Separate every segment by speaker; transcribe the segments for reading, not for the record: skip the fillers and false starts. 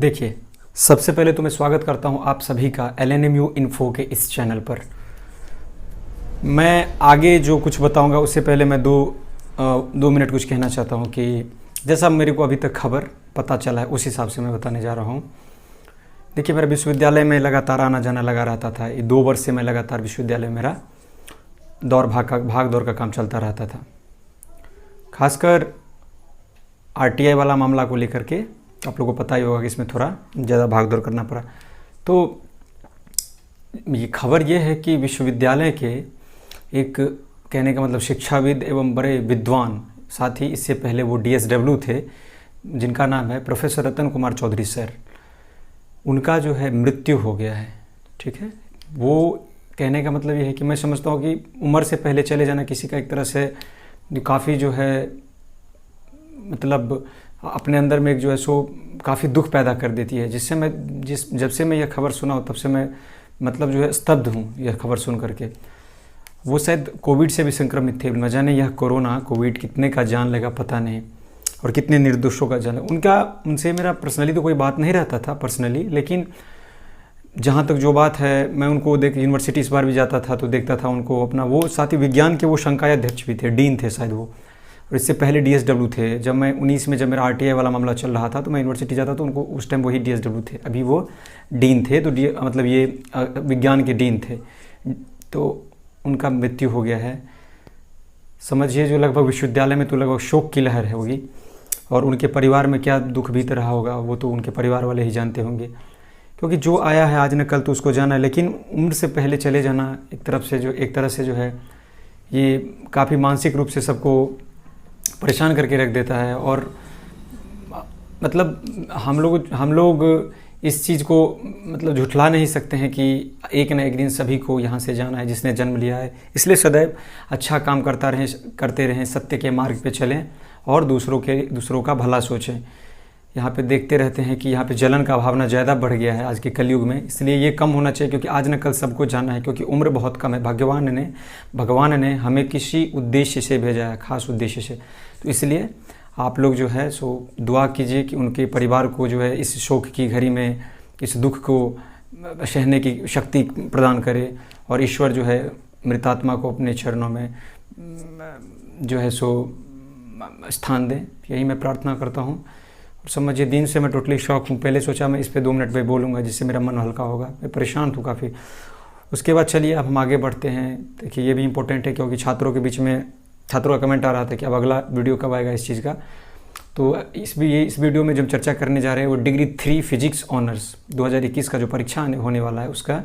Speaker 1: देखिए, सबसे पहले तो मैं स्वागत करता हूं आप सभी का LNMU इन्फो के इस चैनल पर। मैं आगे जो कुछ बताऊंगा उससे पहले मैं दो मिनट कुछ कहना चाहता हूं कि जैसा मेरे को अभी तक खबर पता चला है उस हिसाब से मैं बताने जा रहा हूं। देखिए, मेरा विश्वविद्यालय में लगातार आना जाना लगा रहता था। ये 2 वर्ष से मैं लगातार विश्वविद्यालय में मेरा भाग दौड़ का काम चलता रहता था। खासकर RTI वाला मामला को लेकर के आप लोगों को पता ही होगा कि इसमें थोड़ा ज़्यादा भाग दौड़ करना पड़ा। तो ये खबर ये है कि विश्वविद्यालय के एक कहने का मतलब शिक्षाविद एवं बड़े विद्वान, साथ ही इससे पहले वो DSW थे जिनका नाम है प्रोफेसर रतन कुमार चौधरी सर, उनका जो है मृत्यु हो गया है। ठीक है, वो कहने का मतलब ये है कि मैं समझता हूँ कि उम्र से पहले चले जाना किसी का एक तरह से काफ़ी जो है मतलब अपने अंदर में एक जो है सो काफ़ी दुख पैदा कर देती है, जब से मैं यह खबर सुना हूँ तब से मैं मतलब जो है स्तब्ध हूँ यह खबर सुन करके। वो शायद कोविड से भी संक्रमित थे, न जाने यह कोविड कितने का जान लेगा पता नहीं, और कितने निर्दोषों का जान। उनसे मेरा पर्सनली तो कोई बात नहीं रहता था पर्सनली, लेकिन जहाँ तक जो बात है मैं उनको यूनिवर्सिटी इस बार भी जाता था तो देखता था उनको अपना, वो साथ ही विज्ञान के वो संकाय अध्यक्ष भी थे, डीन थे शायद वो, और इससे पहले DSW थे। जब मैं 19 में जब मेरा RTI वाला मामला चल रहा था तो मैं यूनिवर्सिटी जाता तो उनको उस टाइम वही DSW थे, अभी वो डीन थे। तो मतलब ये विज्ञान के डीन थे। तो उनका मृत्यु हो गया है। समझिए जो लगभग विश्वविद्यालय में तो लगभग शोक की लहर है होगी, और उनके परिवार में क्या दुख बीत रहा होगा वो तो उनके परिवार वाले ही जानते होंगे, क्योंकि जो आया है आज न कल तो उसको जाना है। लेकिन उम्र से पहले चले जाना एक तरह से जो है ये काफ़ी मानसिक रूप से सबको परेशान करके रख देता है। और मतलब हम लोग इस चीज़ को मतलब झुठला नहीं सकते हैं कि एक न एक दिन सभी को यहाँ से जाना है जिसने जन्म लिया है। इसलिए सदैव अच्छा काम करते रहें, सत्य के मार्ग पे चलें और दूसरों का भला सोचें। यहाँ पे देखते रहते हैं कि यहाँ पे जलन का भावना ज़्यादा बढ़ गया है आज के कलयुग में, इसलिए ये कम होना चाहिए, क्योंकि आज न कल सबको जाना है, क्योंकि उम्र बहुत कम है। भगवान ने हमें किसी उद्देश्य से भेजा है, खास उद्देश्य से। तो इसलिए आप लोग जो है सो दुआ कीजिए कि उनके परिवार को जो है इस शोक की घड़ी में इस दुख को सहने की शक्ति प्रदान करे, और ईश्वर जो है मृतात्मा को अपने चरणों में जो है सो स्थान दें। यही मैं प्रार्थना करता हूँ। और समझिए दिन से मैं टोटली शॉक हूँ। पहले सोचा मैं इस पे 2 मिनट पे बोलूँगा जिससे मेरा मन हल्का होगा, मैं परेशान हूँ काफ़ी। उसके बाद चलिए अब हम आगे बढ़ते हैं। देखिए, ये भी इम्पोर्टेंट है क्योंकि छात्रों के बीच में छात्रों का कमेंट आ रहा था कि अब अगला वीडियो कब आएगा इस चीज़ का। तो इस वीडियो में जो हम चर्चा करने जा रहे हैं वो डिग्री 3 फिजिक्स ऑनर्स 2021 का जो परीक्षा होने वाला है उसका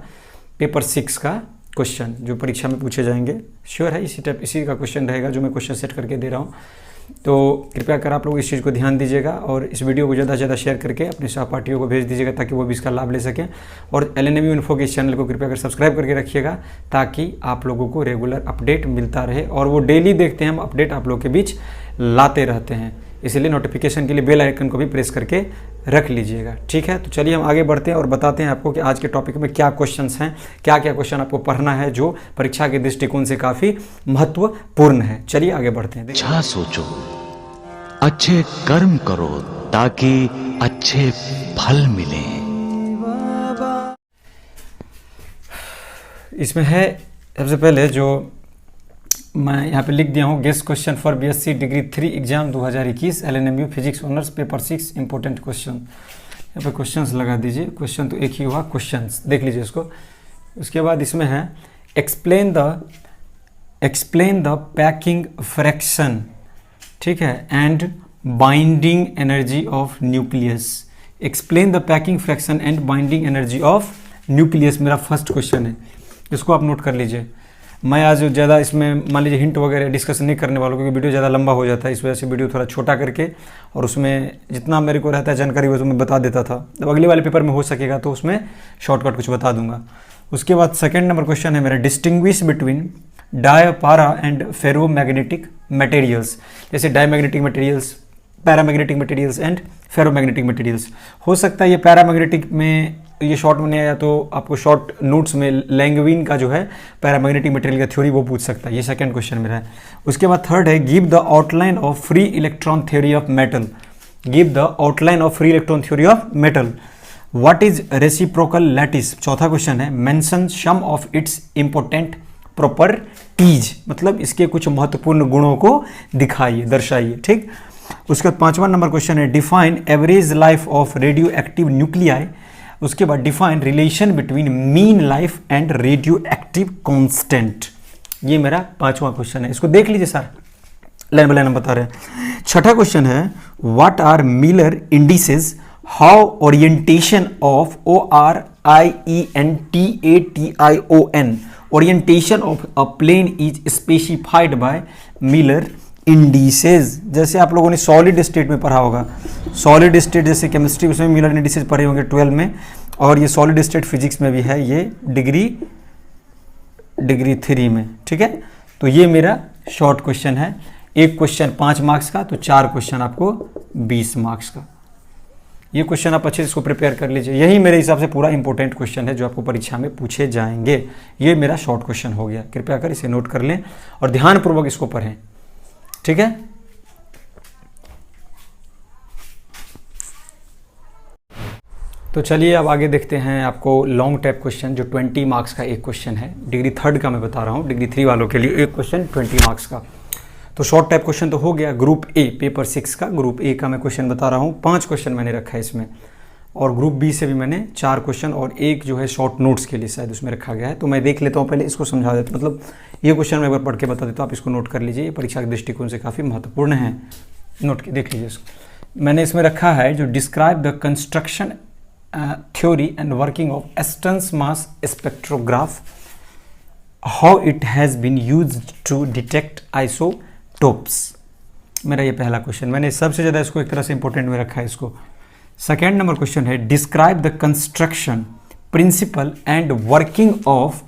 Speaker 1: पेपर 6 का क्वेश्चन जो परीक्षा में पूछे जाएंगे। श्योर है इसी का क्वेश्चन रहेगा जो मैं क्वेश्चन सेट करके दे रहा हूँ। तो कृपया कर आप लोग इस चीज़ को ध्यान दीजिएगा और इस वीडियो को ज़्यादा से ज़्यादा शेयर करके अपने सहपाठियों को भेज दीजिएगा ताकि वो भी इसका लाभ ले सकें। और LNMU इन्फो के इस चैनल को कृपया कर सब्सक्राइब करके रखिएगा ताकि आप लोगों को रेगुलर अपडेट मिलता रहे, और वो डेली देखते हैं हम अपडेट आप लोग के बीच लाते रहते हैं, इसलिए नोटिफिकेशन के लिए बेल आइकन को भी प्रेस करके रख लीजिएगा। ठीक है, तो चलिए हम आगे बढ़ते हैं और बताते हैं आपको कि आज के टॉपिक में क्या क्वेश्चंस हैं, क्या क्या क्वेश्चन आपको पढ़ना है जो परीक्षा के दृष्टिकोण से काफ़ी महत्वपूर्ण है। चलिए आगे बढ़ते हैं।
Speaker 2: अच्छा सोचो, अच्छे कर्म करो ताकि अच्छे फल मिले।
Speaker 1: इसमें है सबसे पहले जो मैं यहाँ पे लिख दिया हूँ, guest question for BSc degree 3 exam 2021 LNMU physics honours paper 6 important question. यहाँ पे क्वेश्चंस लगा दीजिए। क्वेश्चन तो एक ही हुआ, क्वेश्चंस देख लीजिए इसको। उसके बाद इसमें है एक्सप्लेन द पैकिंग फ्रैक्शन, ठीक है, and binding energy of nucleus. Explain the packing fraction and binding energy of nucleus मेरा फर्स्ट क्वेश्चन है, इसको आप नोट कर लीजिए। मैं आज ज़्यादा इसमें मान लीजिए हिंट वगैरह डिस्कस नहीं करने वाला हूँ क्योंकि वीडियो ज़्यादा लंबा हो जाता है, इस वजह से वीडियो थोड़ा छोटा करके और उसमें जितना मेरे को रहता है जानकारी वो तो मैं बता देता था। अब अगले वाले पेपर में हो सकेगा तो उसमें शॉर्टकट कुछ बता दूंगा। उसके बाद सेकंड नंबर क्वेश्चन है मेरा, distinguish between dia para and ferromagnetic materials. जैसे diamagnetic materials, paramagnetic materials and ferromagnetic materials. हो सकता है ये पैरामैग्नेटिक में ये शॉर्ट में नहीं आया तो आपको शॉर्ट नोट्स में लैंगविन का जो है पैरामैग्नेटिक मटेरियल का थ्योरी वो पूछ सकता है। ये सेकंड क्वेश्चन मेरा है। उसके बाद थर्ड है, give the outline of free electron theory of metal. Give the outline of free electron theory of metal. What is reciprocal lattice. चौथा क्वेश्चन है mention some of its important properties, मतलब इसके कुछ महत्वपूर्ण गुणों को दिखाइए, दर्शाइए। ठीक, उसके बाद 5वां नंबर क्वेश्चन है define average life of radio active nuclei. उसके बाद define relation between mean life and radio active constant. ये मेरा 5वां क्वेश्चन है, इसको देख लीजिए सर, लाइन बाय लाइन हम बता रहे हैं। छठा क्वेश्चन है what are Miller indices, how orientation of ORIENTATION orientation of a plane is specified by Miller indices. जैसे आप लोगों ने सॉलिड स्टेट में पढ़ा होगा, सॉलिड स्टेट जैसे केमिस्ट्री उसमें मिलर इंडिसेस पढ़े होंगे 12 में, और ये सॉलिड स्टेट फिजिक्स में भी है, ये डिग्री 3 में। ठीक है, तो ये मेरा शॉर्ट क्वेश्चन है। एक क्वेश्चन 5 मार्क्स का, तो 4 क्वेश्चन आपको 20 मार्क्स का। ये क्वेश्चन आप अच्छे से इसको प्रिपेयर कर लीजिए, यही मेरे हिसाब से पूरा इंपॉर्टेंट क्वेश्चन है जो आपको परीक्षा में पूछे जाएंगे। ये मेरा शॉर्ट क्वेश्चन हो गया, कृपया कर इसे नोट कर लें और ध्यानपूर्वक इसको पढ़ें। ठीक है, तो चलिए अब आगे देखते हैं। आपको लॉन्ग टाइप क्वेश्चन जो 20 मार्क्स का एक क्वेश्चन है, डिग्री 3 का मैं बता रहा हूँ, डिग्री 3 वालों के लिए एक क्वेश्चन 20 मार्क्स का। तो शॉर्ट टाइप क्वेश्चन तो हो गया। ग्रुप ए पेपर 6 का, ग्रुप ए का मैं क्वेश्चन बता रहा हूँ। 5 क्वेश्चन मैंने रखा है इसमें, और ग्रुप बी से भी मैंने 4 क्वेश्चन और एक जो है शॉर्ट नोट्स के लिए शायद उसमें रखा गया है। तो मैं देख लेता हूँ, पहले इसको समझा देता हूँ, मतलब ये क्वेश्चन मैं एक बार पढ़ के बता देता हूँ, आप इसको नोट कर लीजिए, ये परीक्षा के दृष्टिकोण से काफ़ी महत्वपूर्ण है, नोट के देख लीजिए इसको। मैंने इसमें रखा है जो describe the construction theory and working of Aston's mass spectrograph, how it has been used to detect isotopes. मेरा ये पहला क्वेश्चन, मैंने सबसे ज़्यादा इसको एक तरह से इंपॉर्टेंट में रखा है इसको। सेकेंड नंबर क्वेश्चन है describe the construction principle and working of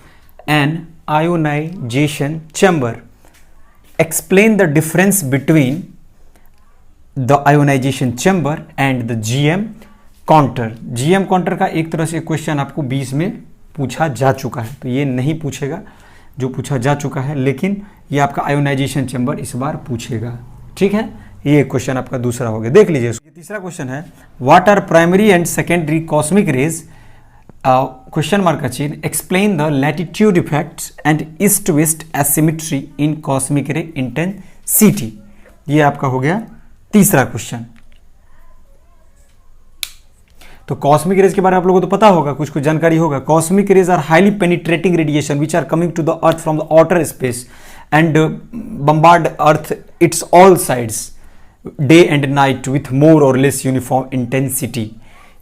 Speaker 1: an ionization chamber, explain the difference between the ionization chamber and the GM counter. GM counter का एक तरह से क्वेश्चन आपको 20 में पूछा जा चुका है, तो ये नहीं पूछेगा जो पूछा जा चुका है, लेकिन ये आपका आयोनाइजेशन चैम्बर इस बार पूछेगा। ठीक है, ये क्वेश्चन आपका दूसरा हो गया, देख लीजिए। तीसरा क्वेश्चन है what are primary and secondary cosmic rays, question mark का चिन्ह, explain the latitude effects and east west asymmetry in cosmic ray intensity. ये आपका हो गया तीसरा क्वेश्चन। तो कॉस्मिक रेज के बारे में आप लोगों को तो पता होगा, कुछ कुछ जानकारी होगा। Cosmic rays are highly penetrating radiation which are coming to the earth from the outer space and bombard earth its all sides day and night with more or less uniform intensity.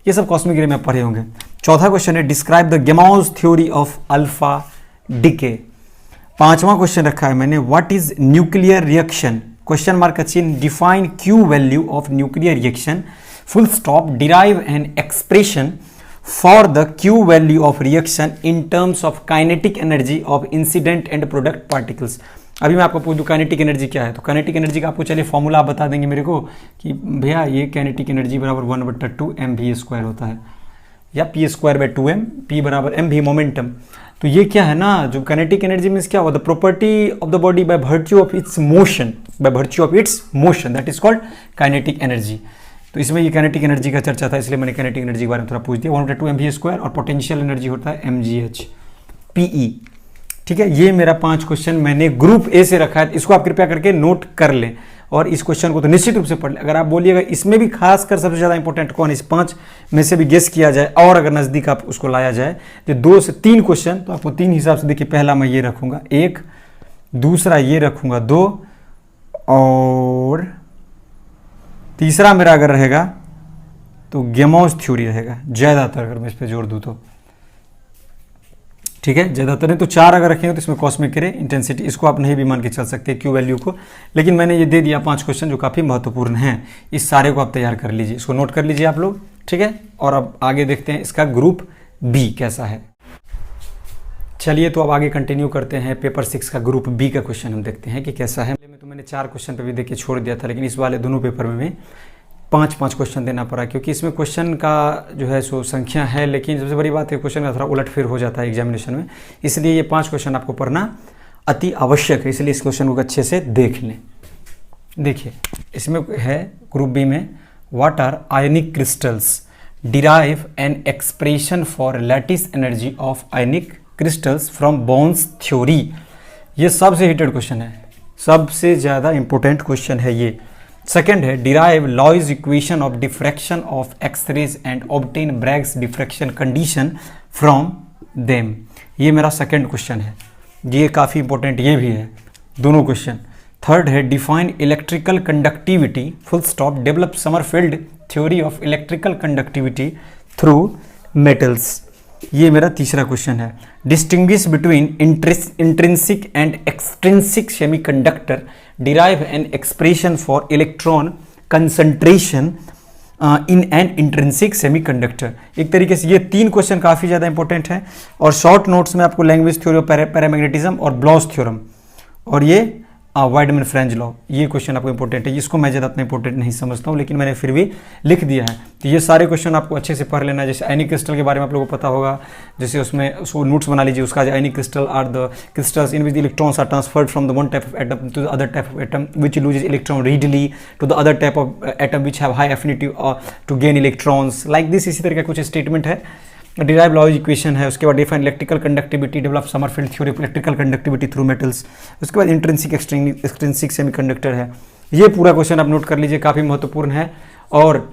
Speaker 1: ये सब cosmic रे में पढ़े होंगे। चौथा question है describe the Gamow's theory of alpha decay. 5वां question रखा है मैंने what is nuclear reaction, question mark का चिन्ह, define Q value of nuclear reaction, full stop, derive an expression for the Q value of reaction in terms of kinetic energy of incident and product particles. अभी मैं आपको पूछ दूँ kinetic energy क्या है, तो काइनेटिक एनर्जी का आपको चलिए फॉर्मूला आप बता देंगे मेरे को कि भैया ये काइनेटिक एनर्जी बराबर 1/2 mv² होता है, या p²/2m, p बराबर mv मोमेंटम। तो ये क्या है ना, जो काइनेटिक एनर्जी मीन्स क्या हुआ, the property of the body by virtue of its motion, by virtue of its motion, that is called kinetic energy. तो इसमें ये काइनेटिक एनर्जी का चर्चा था, इसलिए मैंने काइनेटिक एनर्जी के बारे में थोड़ा पूछ दिया। 1/2 mv², और पोटेंशियल एनर्जी होता है mgh pe। ठीक है, ये मेरा 5 क्वेश्चन मैंने ग्रुप ए से रखा है, इसको आप कृपया करके नोट कर लें, और इस क्वेश्चन को तो निश्चित रूप से पढ़ लें। अगर आप बोलिएगा इसमें भी खासकर सबसे ज़्यादा इंपॉर्टेंट कौन, इस 5 में से भी गेस किया जाए और अगर नज़दीक आप उसको लाया जाए तो 2 से 3 क्वेश्चन, तो आपको 3 हिसाब से देखिए, पहला मैं ये रखूँगा 1, दूसरा ये रखूँगा 2, और तीसरा मेरा अगर रहेगा तो गेमाउस थ्योरी रहेगा ज़्यादातर, अगर मैं इस पर जोर दूँ तो। ठीक है, ज़्यादातर नहीं तो 4 अगर रखेंगे तो इसमें कॉस्मिक रे इंटेंसिटी, इसको आप नहीं भी मान के चल सकते Q वैल्यू को, लेकिन मैंने ये दे दिया 5 क्वेश्चन जो काफ़ी महत्वपूर्ण हैं। इस सारे को आप तैयार कर लीजिए, इसको नोट कर लीजिए आप लोग। ठीक है, और अब आगे देखते हैं इसका ग्रुप बी कैसा है। चलिए तो अब आगे कंटिन्यू करते हैं, पेपर 6 का ग्रुप बी का क्वेश्चन हम देखते हैं कि कैसा है। तो मैंने 4 क्वेश्चन पे भी देख के छोड़ दिया था, लेकिन इस वाले दोनों पेपर में 5-5 क्वेश्चन देना पड़ा, क्योंकि इसमें क्वेश्चन का जो है सो संख्या है, लेकिन सबसे बड़ी बात है क्वेश्चन का थोड़ा उलटफेर हो जाता है एग्जामिनेशन में, इसलिए ये 5 क्वेश्चन आपको पढ़ना अति आवश्यक है, इसलिए इस क्वेश्चन को अच्छे से देख लें। देखिए इसमें है ग्रुप बी में what are ionic crystals, derive an expression for lattice energy of ionic crystals from Born's theory. ये सबसे हिटेड क्वेश्चन है, सबसे ज़्यादा इंपॉर्टेंट क्वेश्चन है ये। सेकेंड है derive Laue's equation of diffraction of X rays and obtain Bragg's diffraction condition from them. ये मेरा सेकेंड क्वेश्चन है, ये काफ़ी इंपॉर्टेंट ये भी है, दोनों क्वेश्चन। थर्ड है define electrical conductivity full stop, develop Sommerfeld theory of electrical conductivity through metals. ये मेरा तीसरा क्वेश्चन है। Distinguish between intrinsic and extrinsic semiconductor, derive an expression for electron concentration in an intrinsic semiconductor. एक तरीके से ये 3 question काफ़ी ज़्यादा इंपॉर्टेंट है। और शॉर्ट नोट्स में आपको लैंग्वेज थ्योरी ऑफ पैरामैग्नेटिज्म और ब्लॉस थ्योरम और ये वाइडमैन फ्रेंच लॉ, ये क्वेश्चन आपको इंपॉर्टेंट है। इसको मैं ज़्यादा इतना इंपॉर्टेंट नहीं समझता हूँ, लेकिन मैंने फिर भी लिख दिया है। तो ये सारे क्वेश्चन आपको अच्छे से पढ़ लेना है। जैसे आयनिक क्रिस्टल के बारे में आप लोगों को पता होगा, जैसे उसमें उसको नोट्स बना लीजिए। उसका ionic crystal are the crystals in which electrons are transferred from the one type of atom to the other type of atom which loses electron readily to the other type of atom which have high affinity to gain electrons like this. इसी तरह का कुछ statement है। Derive laws equation है। उसके बाद define electrical conductivity, develop Sommerfeld theory of electrical conductivity through metals. उसके बाद इंट्रिंसिक एक्सट्रिंसिक सेमीकंडक्टर है। ये पूरा क्वेश्चन आप नोट कर लीजिए, काफ़ी महत्वपूर्ण है। और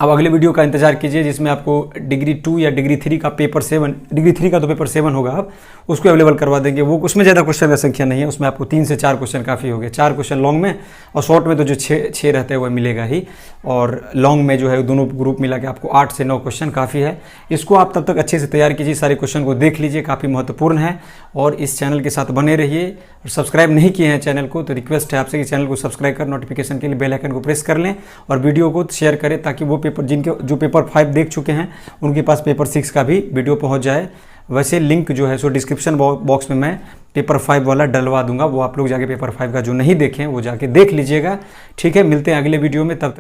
Speaker 1: अब अगले वीडियो का इंतजार कीजिए जिसमें आपको डिग्री 2 या डिग्री 3 का पेपर 7, डिग्री 3 का तो पेपर 7 होगा, अब उसको अवेलेबल करवा देंगे। वो उसमें ज़्यादा क्वेश्चन का संख्या नहीं है, उसमें आपको 3 से 4 क्वेश्चन काफ़ी हो गए। 4 क्वेश्चन लॉन्ग में और शॉर्ट में तो जो 6 रहते हैं वह मिलेगा ही। और लॉन्ग में जो है दोनों ग्रुप मिला के आपको 8 से 9 क्वेश्चन काफ़ी है। इसको आप तब तक अच्छे से तैयार कीजिए, सारे क्वेश्चन को देख लीजिए, काफ़ी महत्वपूर्ण है। और इस चैनल के साथ बने रहिए। और सब्सक्राइब नहीं किए हैं चैनल को तो रिक्वेस्ट है आपसे कि चैनल को सब्सक्राइब कर नोटिफिकेशन के लिए बेल आइकन को प्रेस कर लें और वीडियो को शेयर करें, ताकि वो पेपर जो पेपर 5 देख चुके हैं उनके पास पेपर 6 का भी वीडियो पहुंच जाए। वैसे लिंक जो है सो डिस्क्रिप्शन बॉक्स में मैं पेपर 5 वाला डलवा दूंगा, वो आप लोग जाके पेपर 5 का जो नहीं देखें वो जाके देख लीजिएगा। ठीक है, मिलते हैं अगले वीडियो में, तब तक